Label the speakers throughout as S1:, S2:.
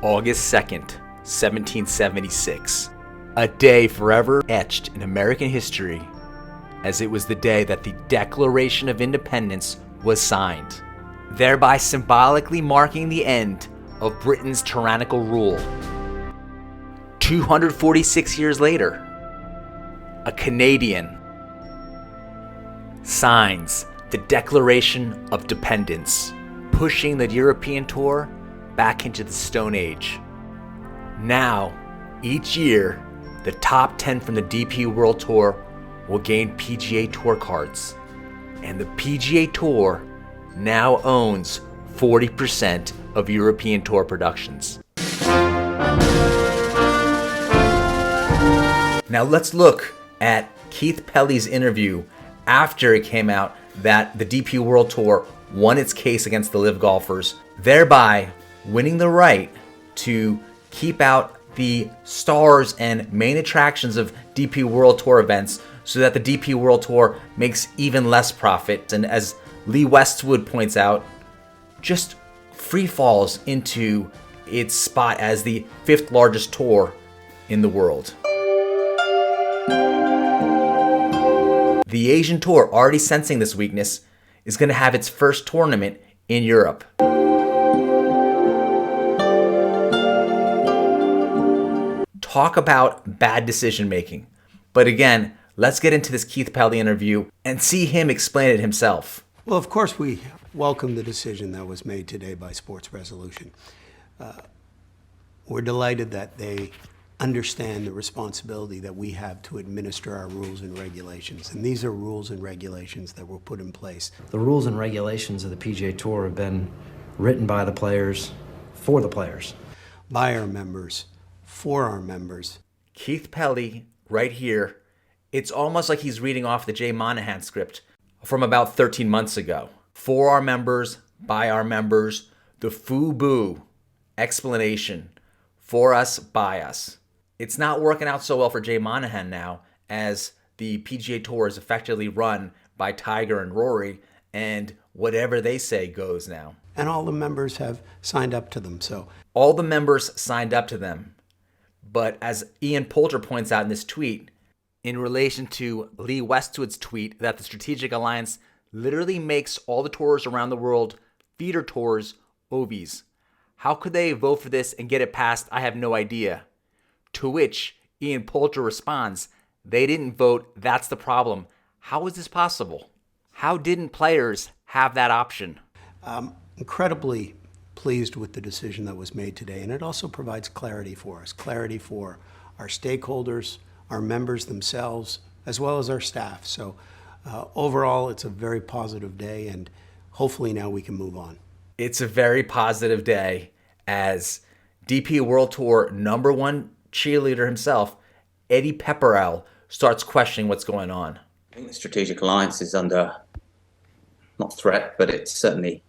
S1: August 2nd, 1776. A day forever etched in American history, as it was the day that the Declaration of Independence was signed, thereby symbolically marking the end of Britain's tyrannical rule. 246 years later, a Canadian signs the Declaration of Dependence, pushing the European Tour back into the Stone Age. Now, each year, the top 10 from the DP World Tour will gain PGA Tour cards, and the PGA Tour now owns 40% of European Tour productions. Now let's look at Keith Pelley's interview after it came out that the DP World Tour won its case against the LIV Golfers, thereby winning the right to keep out the stars and main attractions of DP World Tour events so that the DP World Tour makes even less profit. And as Lee Westwood points out, just free falls into its spot as the 5th largest tour in the world. The Asian Tour, already sensing this weakness, is going to have its first tournament in Europe. Talk about bad decision making. But again, let's get into this Keith Pelley interview and see him explain it himself.
S2: Well, of course, we welcome the decision that was made today by Sports Resolution. We're delighted that they understand the responsibility that we have to administer our rules and regulations. And these are rules and regulations that were put in place.
S3: The rules and regulations of the PGA Tour have been written by the players, for the players.
S2: By our members, for our members.
S1: Keith Pelley, right here, it's almost like he's reading off the Jay Monahan script from about 13 months ago. For our members, by our members, the FUBU explanation, for us, by us. It's not working out so well for Jay Monahan now, as the PGA Tour is effectively run by Tiger and Rory, and whatever they say goes now.
S2: And all the members have signed up to them, so.
S1: All the members signed up to them. But as Ian Poulter points out in this tweet, in relation to Lee Westwood's tweet that the Strategic Alliance literally makes all the tours around the world feeder tours OVs. How could they vote for this and get it passed? I have no idea. To which Ian Poulter responds, they didn't vote, that's the problem. How is this possible? How didn't players have that option?
S2: Incredibly pleased with the decision that was made today, and it also provides clarity for us, clarity for our stakeholders, our members themselves, as well as our staff. So overall, it's a very positive day, and hopefully now we can move on.
S1: It's a very positive day as DP World Tour #1 cheerleader himself, Eddie Pepperell, starts questioning what's going on.
S4: I think the Strategic Alliance is under, not threat, but it's certainly,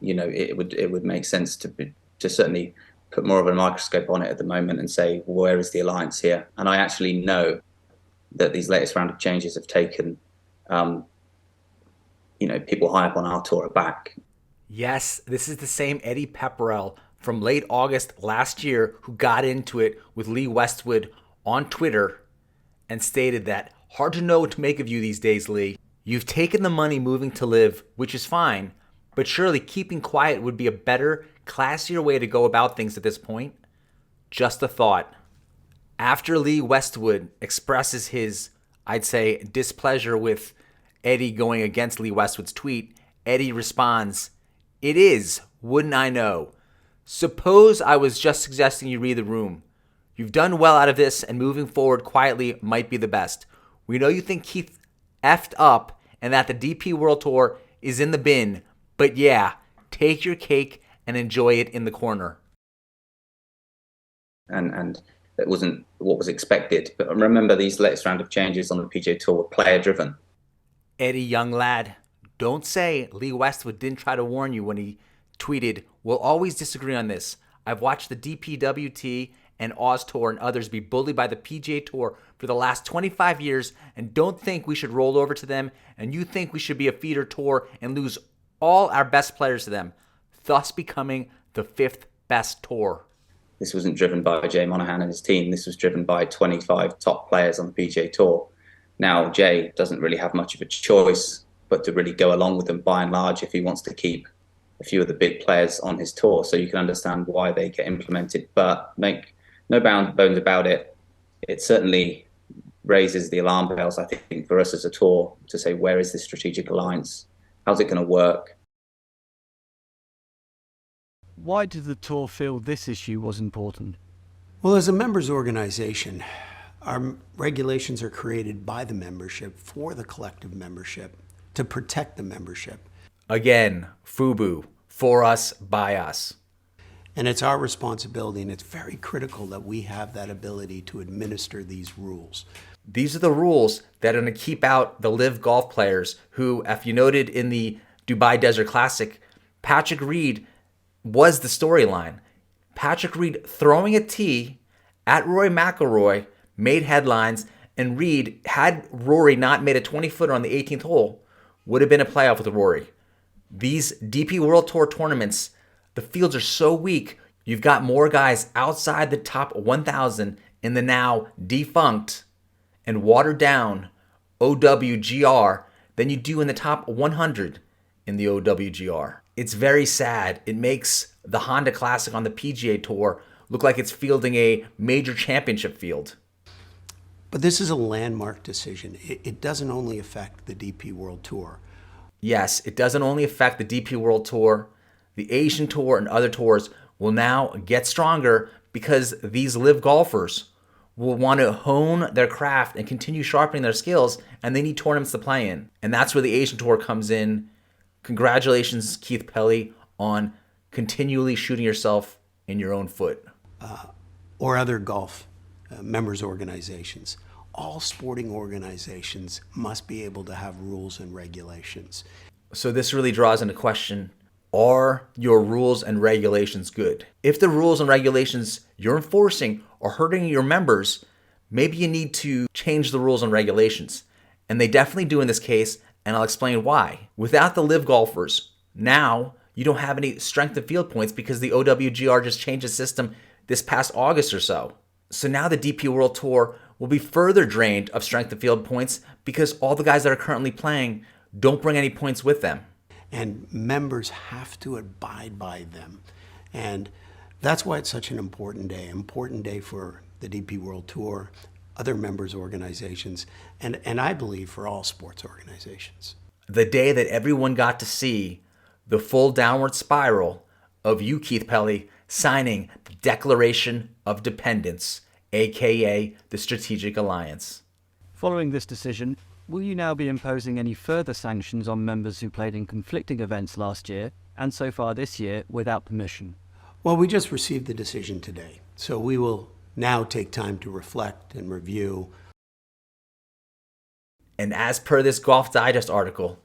S4: it would make sense to certainly put more of a microscope on it at the moment and say, well, where is the alliance here? And I actually know that these latest round of changes have taken, people high up on our tour aback.
S1: Yes, this is the same Eddie Pepperell from late August last year who got into it with Lee Westwood on Twitter and stated that, hard to know what to make of you these days, Lee. You've taken the money moving to LIV, which is fine, but surely keeping quiet would be a better, classier way to go about things at this point. Just a thought. After Lee Westwood expresses his, I'd say, displeasure with Eddie going against Lee Westwood's tweet, Eddie responds, "It is, wouldn't I know? Suppose I was just suggesting you read the room. You've done well out of this, and moving forward quietly might be the best. We know you think Keith effed up and that the DP World Tour is in the bin, but yeah, take your cake and enjoy it in the corner."
S4: And it wasn't what was expected. But remember, these latest round of changes on the PGA Tour were player-driven.
S1: Eddie, young lad, don't say Lee Westwood didn't try to warn you when he tweeted, "We'll always disagree on this. I've watched the DPWT and Oz Tour and others be bullied by the PGA Tour for the last 25 years and don't think we should roll over to them, and you think we should be a feeder tour and lose all our best players to them, thus becoming the 5th best tour."
S4: This wasn't driven by Jay Monahan and his team. This was driven by 25 top players on the PGA Tour. Now, Jay doesn't really have much of a choice but to really go along with them by and large if he wants to keep a few of the big players on his tour. So you can understand why they get implemented. But make no bones about it, it certainly raises the alarm bells, I think, for us as a tour to say, where is this strategic alliance? How's it going to work?
S5: Why did the tour feel this issue was important?
S2: Well, as a members organization, our regulations are created by the membership for the collective membership to protect the membership.
S1: Again, FUBU, for us, by us.
S2: And it's our responsibility, and it's very critical that we have that ability to administer these rules.
S1: These are the rules that are going to keep out the LIV golf players who, if you noted in the Dubai Desert Classic, Patrick Reed was the storyline. Patrick Reed throwing a tee at Rory McIlroy made headlines, and Reed, had Rory not made a 20-footer on the 18th hole, would have been a playoff with Rory. These DP World Tour tournaments, the fields are so weak, you've got more guys outside the top 1,000 in the now defunct and watered down OWGR than you do in the top 100 in the OWGR. It's very sad. It makes the Honda Classic on the PGA Tour look like it's fielding a major championship field.
S2: But this is a landmark decision. It doesn't only affect the DP World Tour.
S1: Yes, it doesn't only affect the DP World Tour. The Asian Tour and other tours will now get stronger because these LIV golfers will want to hone their craft and continue sharpening their skills, and they need tournaments to play in. And that's where the Asian Tour comes in. Congratulations, Keith Pelley, on continually shooting yourself in your own foot.
S2: Or other golf members organizations. All sporting organizations must be able to have rules and regulations.
S1: So this really draws into question, are your rules and regulations good? If the rules and regulations you're enforcing are hurting your members, maybe you need to change the rules and regulations. And they definitely do in this case, and I'll explain why. Without the LIV golfers, now you don't have any strength of field points because the OWGR just changed the system this past August or so. So now the DP World Tour will be further drained of strength of field points because all the guys that are currently playing don't bring any points with them.
S2: And members have to abide by them. And that's why it's such an important day for the DP World Tour, other members organizations, and I believe for all sports organizations.
S1: The day that everyone got to see the full downward spiral of you, Keith Pelley, signing the Declaration of Dependence, aka the Strategic Alliance.
S5: Following this decision, will you now be imposing any further sanctions on members who played in conflicting events last year and so far this year without permission?
S2: Well, we just received the decision today, so we will now take time to reflect and review.
S1: And as per this Golf Digest article,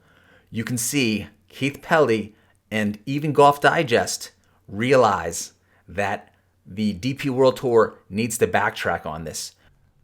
S1: you can see Keith Pelley and even Golf Digest realize that the DP World Tour needs to backtrack on this.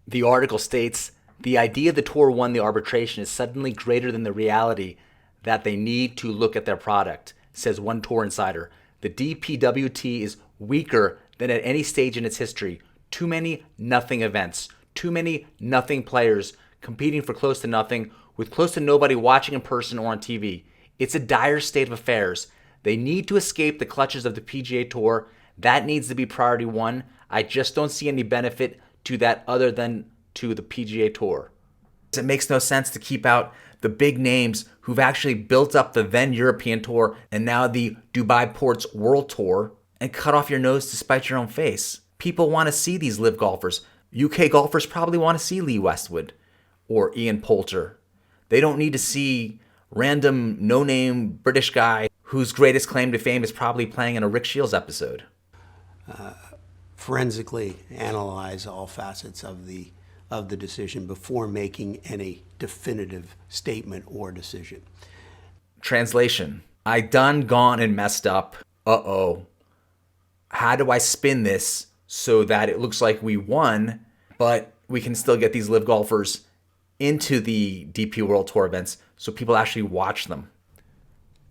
S1: The article states, the idea the tour won the arbitration is suddenly greater than the reality that they need to look at their product, says one tour insider. The DPWT is weaker than at any stage in its history. Too many nothing events, too many nothing players competing for close to nothing with close to nobody watching in person or on TV. It's a dire state of affairs. They need to escape the clutches of the PGA Tour. That needs to be priority one. I just don't see any benefit to that other than to the PGA Tour. It makes no sense to keep out the big names who've actually built up the then European Tour and now the Dubai Ports World Tour and cut off your nose to spite your own face. People want to see these LIV golfers. UK golfers probably want to see Lee Westwood or Ian Poulter. They don't need to see random no-name British guy whose greatest claim to fame is probably playing in a Rick Shields episode.
S2: Forensically analyze all facets of the decision before making any definitive statement or decision.
S1: Translation. I done gone and messed up. Uh-oh. How do I spin this so that it looks like we won, but we can still get these LIV golfers into the DP World Tour events so people actually watch them?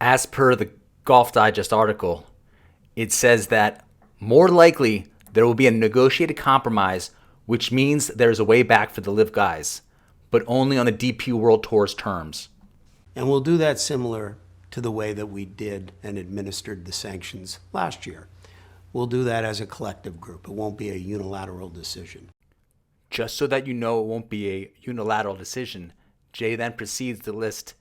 S1: As per the Golf Digest article, it says that more likely There will be a negotiated compromise, which means there's a way back for the LIV guys, but only on the DP World Tour's terms.
S2: And we'll do that similar to the way that we did and administered the sanctions last year. We'll do that as a collective group. It won't be a unilateral decision.
S1: Just so that you know it won't be a unilateral decision, Jay then proceeds to list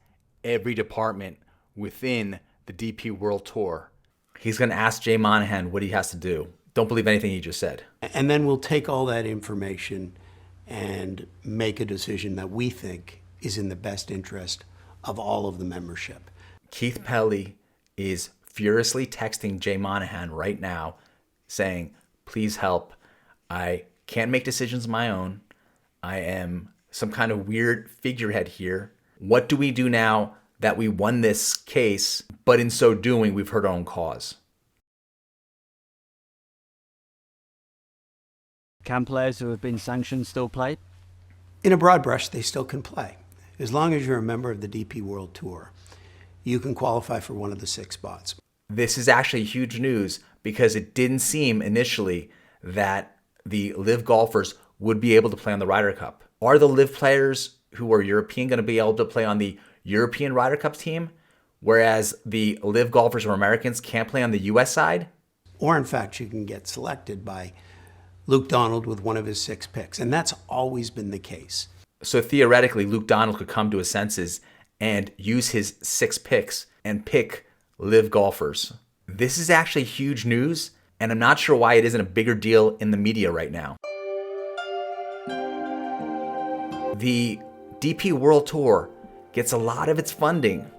S1: every department within the DP World Tour. He's going to ask Jay Monahan what he has to do. Don't believe anything he just said.
S2: And then we'll take all that information and make a decision that we think is in the best interest of all of the membership.
S1: Keith Pelley is furiously texting Jay Monahan right now saying, please help. I can't make decisions of my own. I am some kind of weird figurehead here. What do we do now that we won this case, but in so doing, we've hurt our own cause?
S5: Can players who have been sanctioned still play?
S2: In a broad brush, they still can play. As long as you're a member of the DP World Tour, you can qualify for one of the 6 spots.
S1: This is actually huge news because it didn't seem initially that the LIV golfers would be able to play on the Ryder Cup. Are the LIV players who are European going to be able to play on the European Ryder Cup team, whereas the LIV golfers who are Americans can't play on the US side?
S2: Or in fact, you can get selected by Luke Donald with one of his 6 picks, and that's always been the case.
S1: So theoretically, Luke Donald could come to his senses and use his 6 picks and pick LIV golfers. This is actually huge news, and I'm not sure why it isn't a bigger deal in the media right now. The DP World Tour gets a lot of its funding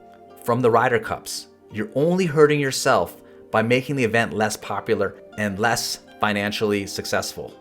S1: from the Ryder Cups. You're only hurting yourself by making the event less popular and less financially successful.